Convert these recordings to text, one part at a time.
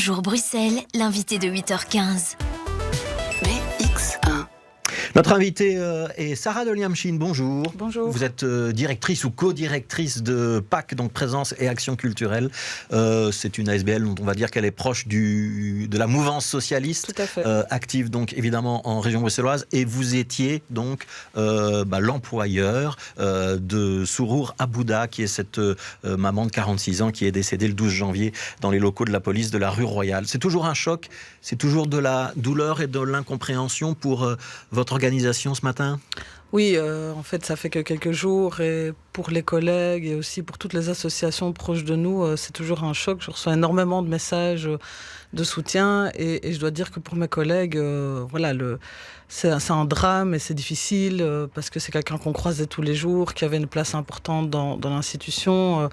Bonjour Bruxelles, l'invité de 8h15. BX1. Notre invitée est Sarah Deliamschin, bonjour. Bonjour. Vous êtes directrice ou co-directrice de PAC, donc Présence et Action Culturelle. C'est une ASBL dont on va dire qu'elle est proche de la mouvance socialiste. Tout à fait. Active donc évidemment en région bruxelloise. Et vous étiez donc l'employeur de Sourour Abouda, qui est cette maman de 46 ans qui est décédée le 12 janvier dans les locaux de la police de la rue Royale. C'est toujours un choc, c'est toujours de la douleur et de l'incompréhension pour votre organisation ce matin ? Oui, en fait, ça fait que quelques jours et pour les collègues et aussi pour toutes les associations proches de nous, c'est toujours un choc. Je reçois énormément de messages de soutien et je dois dire que pour mes collègues, c'est un drame et c'est difficile parce que c'est quelqu'un qu'on croisait tous les jours, qui avait une place importante dans l'institution.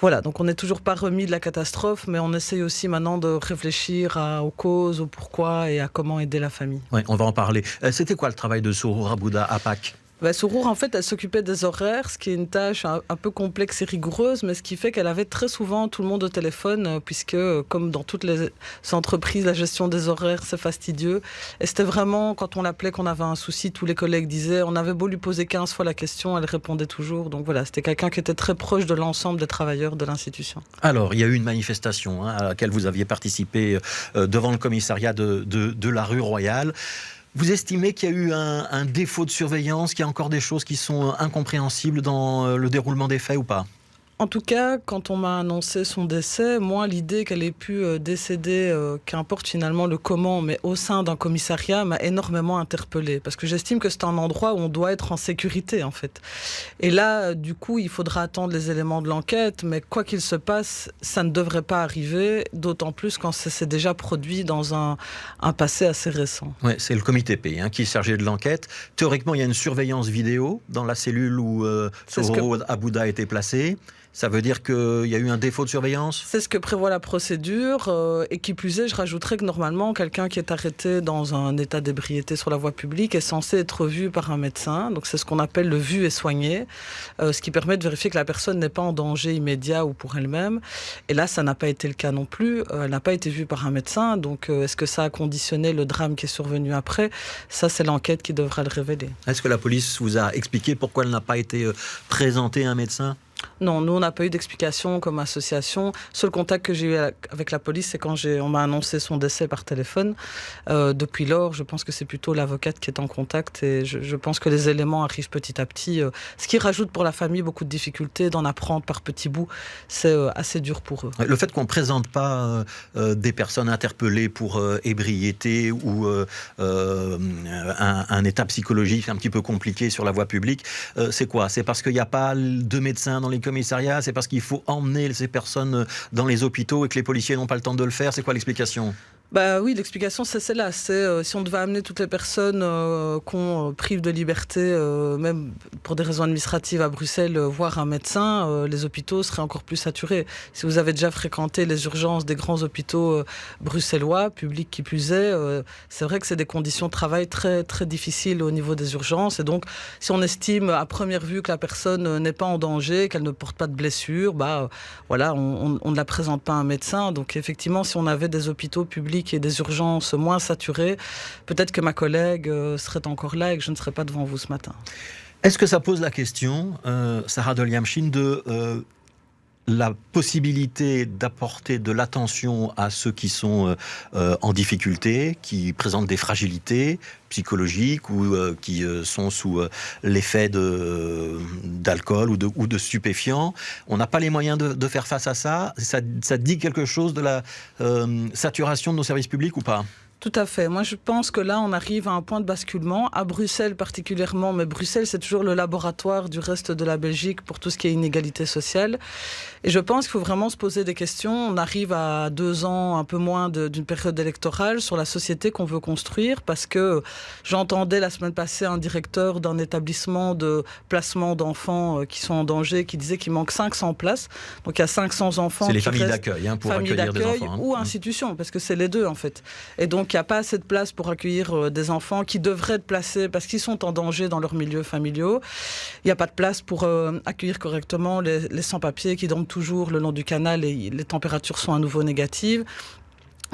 Donc on n'est toujours pas remis de la catastrophe, mais on essaye aussi maintenant de réfléchir aux causes, au pourquoi et à comment aider la famille. Oui, on va en parler. C'était quoi le travail de Sourour Abouda à Pâques ? Sourour, en fait, elle s'occupait des horaires, ce qui est une tâche un peu complexe et rigoureuse, mais ce qui fait qu'elle avait très souvent tout le monde au téléphone, puisque, comme dans toutes les entreprises, la gestion des horaires, c'est fastidieux. Et c'était vraiment, quand on l'appelait, qu'on avait un souci, tous les collègues disaient, on avait beau lui poser 15 fois la question, elle répondait toujours. Donc voilà, c'était quelqu'un qui était très proche de l'ensemble des travailleurs de l'institution. Alors, il y a eu une manifestation à laquelle vous aviez participé devant le commissariat de la rue Royale. Vous estimez qu'il y a eu un défaut de surveillance, qu'il y a encore des choses qui sont incompréhensibles dans le déroulement des faits ou pas ? En tout cas, quand on m'a annoncé son décès, moi, l'idée qu'elle ait pu décéder, qu'importe finalement le comment, mais au sein d'un commissariat, m'a énormément interpellée. Parce que j'estime que c'est un endroit où on doit être en sécurité, en fait. Et là, du coup, il faudra attendre les éléments de l'enquête, mais quoi qu'il se passe, ça ne devrait pas arriver, d'autant plus quand ça s'est déjà produit dans un passé assez récent. Oui, c'est le comité P qui est chargé de l'enquête. Théoriquement, il y a une surveillance vidéo dans la cellule où Sourour Abouda a été placé. Ça veut dire qu'il y a eu un défaut de surveillance ? C'est ce que prévoit la procédure. Et qui plus est, je rajouterais que normalement, quelqu'un qui est arrêté dans un état d'ébriété sur la voie publique est censé être vu par un médecin. Donc c'est ce qu'on appelle le vu et soigné, ce qui permet de vérifier que la personne n'est pas en danger immédiat ou pour elle-même. Et là, ça n'a pas été le cas non plus. Elle n'a pas été vue par un médecin. Donc est-ce que ça a conditionné le drame qui est survenu après ? Ça, c'est l'enquête qui devra le révéler. Est-ce que la police vous a expliqué pourquoi elle n'a pas été présentée à un médecin ? Non, nous, on n'a pas eu d'explication comme association. Le seul contact que j'ai eu avec la police, c'est quand on m'a annoncé son décès par téléphone. Depuis lors, je pense que c'est plutôt l'avocate qui est en contact et je pense que les éléments arrivent petit à petit. Ce qui rajoute pour la famille beaucoup de difficultés d'en apprendre par petits bouts. C'est assez dur pour eux. Le fait qu'on ne présente pas des personnes interpellées pour ébriété ou un état psychologique un petit peu compliqué sur la voie publique, c'est quoi ? C'est parce qu'il n'y a pas de médecins dans les commissariats, c'est parce qu'il faut emmener ces personnes dans les hôpitaux et que les policiers n'ont pas le temps de le faire. C'est quoi l'explication ? Oui, l'explication c'est celle-là. C'est si on devait amener toutes les personnes qu'on prive de liberté, même pour des raisons administratives à Bruxelles, voir un médecin, les hôpitaux seraient encore plus saturés. Si vous avez déjà fréquenté les urgences des grands hôpitaux bruxellois, publics qui plus est, c'est vrai que c'est des conditions de travail très, très difficiles au niveau des urgences. Et donc, si on estime à première vue que la personne n'est pas en danger, qu'elle ne porte pas de blessure, on ne la présente pas à un médecin. Donc effectivement, si on avait des hôpitaux publics et des urgences moins saturées, peut-être que ma collègue serait encore là et que je ne serais pas devant vous ce matin. Est-ce que ça pose la question, Sarah Deliamschin, de la possibilité d'apporter de l'attention à ceux qui sont en difficulté, qui présentent des fragilités psychologiques ou qui sont sous l'effet d'alcool ou de stupéfiants. On n'a pas les moyens de faire face à ça. Ça dit quelque chose de la saturation de nos services publics ou pas ? Tout à fait. Moi, je pense que là, on arrive à un point de basculement, à Bruxelles particulièrement, mais Bruxelles, c'est toujours le laboratoire du reste de la Belgique pour tout ce qui est inégalité sociale. Et je pense qu'il faut vraiment se poser des questions. On arrive à 2 ans, un peu moins d'une période électorale, sur la société qu'on veut construire, parce que j'entendais la semaine passée un directeur d'un établissement de placement d'enfants qui sont en danger, qui disait qu'il manque 500 places. Donc il y a 500 enfants. C'est les familles d'accueil pour accueillir des enfants. Ou institutions, parce que c'est les deux en fait. Et donc il n'y a pas assez de place pour accueillir des enfants qui devraient être placés parce qu'ils sont en danger dans leurs milieux familiaux. Il n'y a pas de place pour accueillir correctement les sans-papiers qui dorment toujours le long du canal et les températures sont à nouveau négatives.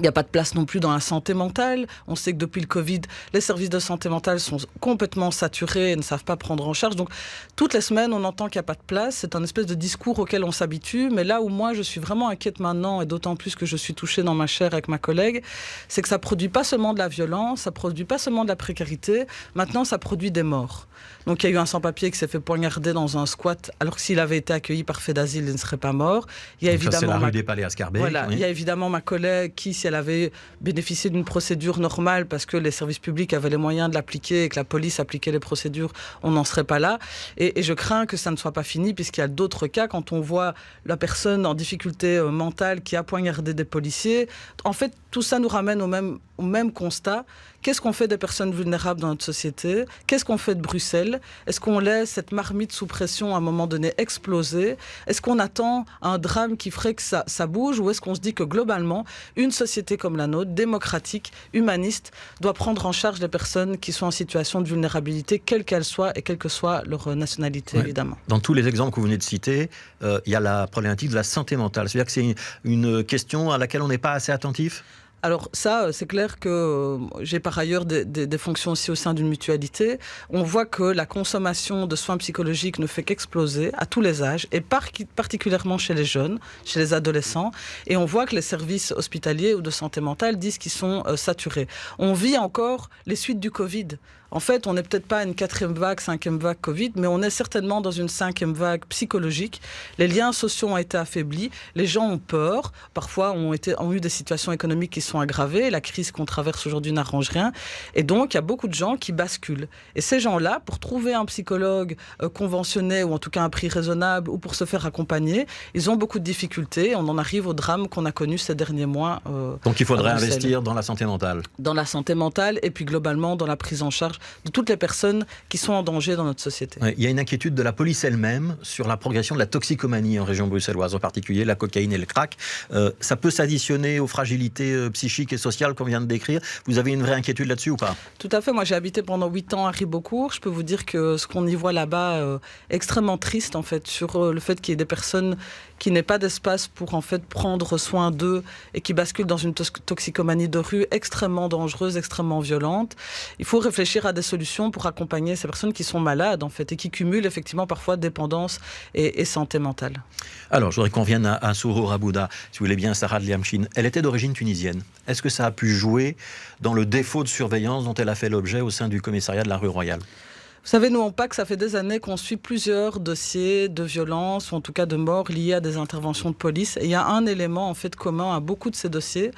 Il n'y a pas de place non plus dans la santé mentale. On sait que depuis le Covid, les services de santé mentale sont complètement saturés et ne savent pas prendre en charge. Donc, toutes les semaines, on entend qu'il n'y a pas de place. C'est un espèce de discours auquel on s'habitue. Mais là où moi, je suis vraiment inquiète maintenant, et d'autant plus que je suis touchée dans ma chair avec ma collègue, c'est que ça ne produit pas seulement de la violence, ça ne produit pas seulement de la précarité. Maintenant, ça produit des morts. Donc, il y a eu un sans-papier qui s'est fait poignarder dans un squat, alors que s'il avait été accueilli par fait d'asile, il ne serait pas mort. Il y a évidemment c'est la rue des Palais à Scarbeck. Voilà, oui. il y a évidemment ma collègue qui, si elle avait bénéficié d'une procédure normale parce que les services publics avaient les moyens de l'appliquer et que la police appliquait les procédures, on n'en serait pas là. Et je crains que ça ne soit pas fini, puisqu'il y a d'autres cas, quand on voit la personne en difficulté mentale qui a poignardé des policiers. En fait, tout ça nous ramène au même constat. Qu'est-ce qu'on fait des personnes vulnérables dans notre société? Qu'est-ce qu'on fait de Bruxelles? Est-ce qu'on laisse cette marmite sous pression à un moment donné exploser? Est-ce qu'on attend un drame qui ferait que ça bouge? Ou est-ce qu'on se dit que globalement, une société comme la nôtre, démocratique, humaniste, doit prendre en charge les personnes qui sont en situation de vulnérabilité, quelle qu'elle soit et quelle que soit leur nationalité, évidemment? Dans tous les exemples que vous venez de citer, il y a la problématique de la santé mentale. C'est-à-dire que c'est une question à laquelle on n'est pas assez attentif? Alors ça, c'est clair que j'ai par ailleurs des fonctions aussi au sein d'une mutualité. On voit que la consommation de soins psychologiques ne fait qu'exploser à tous les âges, et particulièrement chez les jeunes, chez les adolescents. Et on voit que les services hospitaliers ou de santé mentale disent qu'ils sont saturés. On vit encore les suites du Covid. En fait, on n'est peut-être pas à une 4e vague, 5e vague Covid, mais on est certainement dans une 5e vague psychologique. Les liens sociaux ont été affaiblis, les gens ont peur, parfois ont eu des situations économiques qui sont aggravées, la crise qu'on traverse aujourd'hui n'arrange rien, et donc il y a beaucoup de gens qui basculent. Et ces gens-là, pour trouver un psychologue conventionné, ou en tout cas un prix raisonnable, ou pour se faire accompagner, ils ont beaucoup de difficultés. On en arrive au drame qu'on a connu ces derniers mois. Donc il faudrait investir dans la santé mentale. Dans la santé mentale, et puis globalement dans la prise en charge de toutes les personnes qui sont en danger dans notre société. Ouais, il y a une inquiétude de la police elle-même sur la progression de la toxicomanie en région bruxelloise, en particulier la cocaïne et le crack. Ça peut s'additionner aux fragilités psychiques et sociales qu'on vient de décrire. Vous avez une vraie inquiétude là-dessus ou pas? Tout à fait. Moi, j'ai habité pendant 8 ans à Ribeaucourt. Je peux vous dire que ce qu'on y voit là-bas est extrêmement triste, en fait, sur le fait qu'il y ait des personnes qui n'aient pas d'espace pour, en fait, prendre soin d'eux et qui basculent dans une toxicomanie de rue extrêmement dangereuse, extrêmement violente. Il faut réfléchir à des solutions pour accompagner ces personnes qui sont malades, en fait, et qui cumulent effectivement parfois dépendance et santé mentale. Alors, je voudrais qu'on vienne à Sourour Abouda, si vous voulez bien, Sarah Liamchine. Elle était d'origine tunisienne. Est-ce que ça a pu jouer dans le défaut de surveillance dont elle a fait l'objet au sein du commissariat de la rue Royale? Vous savez, nous, en PAC, ça fait des années qu'on suit plusieurs dossiers de violence, ou en tout cas de morts liés à des interventions de police. Et il y a un élément, en fait, commun à beaucoup de ces dossiers.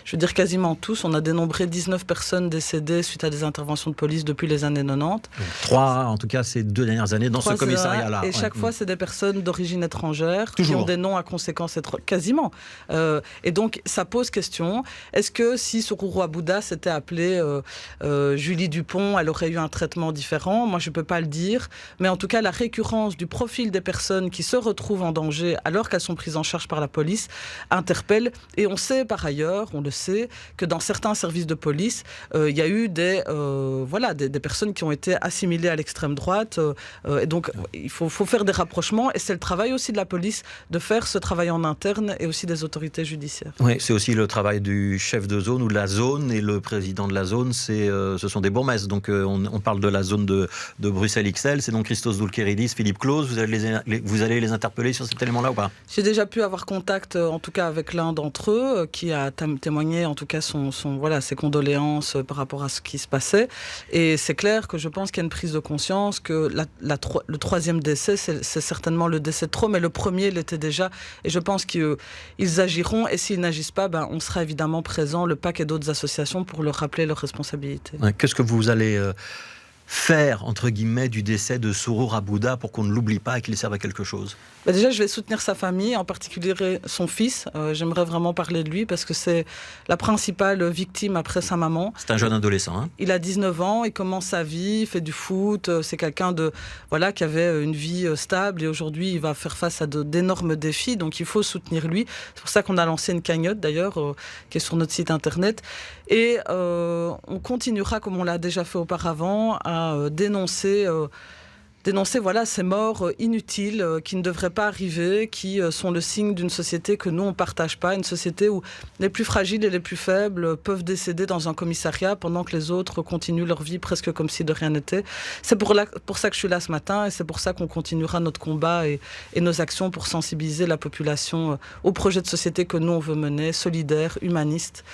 Je veux dire quasiment tous. On a dénombré 19 personnes décédées suite à des interventions de police depuis les années 90. Donc, 3, en tout cas, ces 2 dernières années, dans ce commissariat-là. Et chaque fois, c'est des personnes d'origine étrangère. Toujours. Qui ont des noms à conséquences quasiment. Et donc, ça pose question. Est-ce que si Sourour Abouda s'était appelée Julie Dupont, elle aurait eu un traitement différent? Moi, je ne peux pas le dire. Mais en tout cas, la récurrence du profil des personnes qui se retrouvent en danger alors qu'elles sont prises en charge par la police interpelle. Et on sait par ailleurs, on le sait, que dans certains services de police, il y a eu des personnes qui ont été assimilées à l'extrême droite. Et donc, il faut faire des rapprochements. Et c'est le travail aussi de la police de faire ce travail en interne et aussi des autorités judiciaires. Oui, c'est aussi le travail du chef de zone ou de la zone. Et le président de la zone, ce sont des bourgmestres. Donc, on parle de la zone de Bruxelles XL. C'est donc Christos Doulkeridis, Philippe Claus. Vous allez les interpeller sur cet élément-là ou pas? J'ai déjà pu avoir contact, en tout cas, avec l'un d'entre eux, qui a témoigné, en tout cas, ses condoléances par rapport à ce qui se passait. Et c'est clair que je pense qu'il y a une prise de conscience que le 3e décès, c'est certainement le décès de trop, mais le premier l'était déjà. Et je pense qu'ils agiront. Et s'ils n'agissent pas, on sera évidemment présent, le PAC et d'autres associations, pour leur rappeler leurs responsabilités. Ouais, qu'est-ce que vous allez faire, entre guillemets, du décès de Sourour Abouda pour qu'on ne l'oublie pas et qu'il serve à quelque chose? Déjà, je vais soutenir sa famille, en particulier son fils. J'aimerais vraiment parler de lui parce que c'est la principale victime après sa maman. C'est un jeune adolescent. Hein. Il a 19 ans, il commence sa vie, il fait du foot. C'est quelqu'un qui avait une vie stable et aujourd'hui, il va faire face à d'énormes défis. Donc, il faut soutenir lui. C'est pour ça qu'on a lancé une cagnotte, d'ailleurs, qui est sur notre site internet. Et on continuera, comme on l'a déjà fait auparavant, à dénoncer dénoncer ces morts inutiles qui ne devraient pas arriver, qui sont le signe d'une société que nous, on ne partage pas, une société où les plus fragiles et les plus faibles peuvent décéder dans un commissariat pendant que les autres continuent leur vie presque comme si de rien n'était. C'est pour ça que je suis là ce matin et c'est pour ça qu'on continuera notre combat et nos actions pour sensibiliser la population au projet de société que nous, on veut mener, solidaire, humaniste.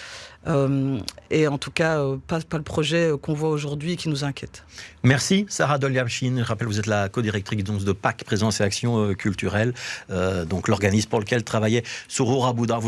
Et en tout cas, pas le projet qu'on voit aujourd'hui qui nous inquiète. Merci Sarah Doliamchine. Je rappelle, vous êtes la co-directrice de PAC, Présence et Action culturelle, donc l'organisme pour lequel travaillait Souro Rabouda.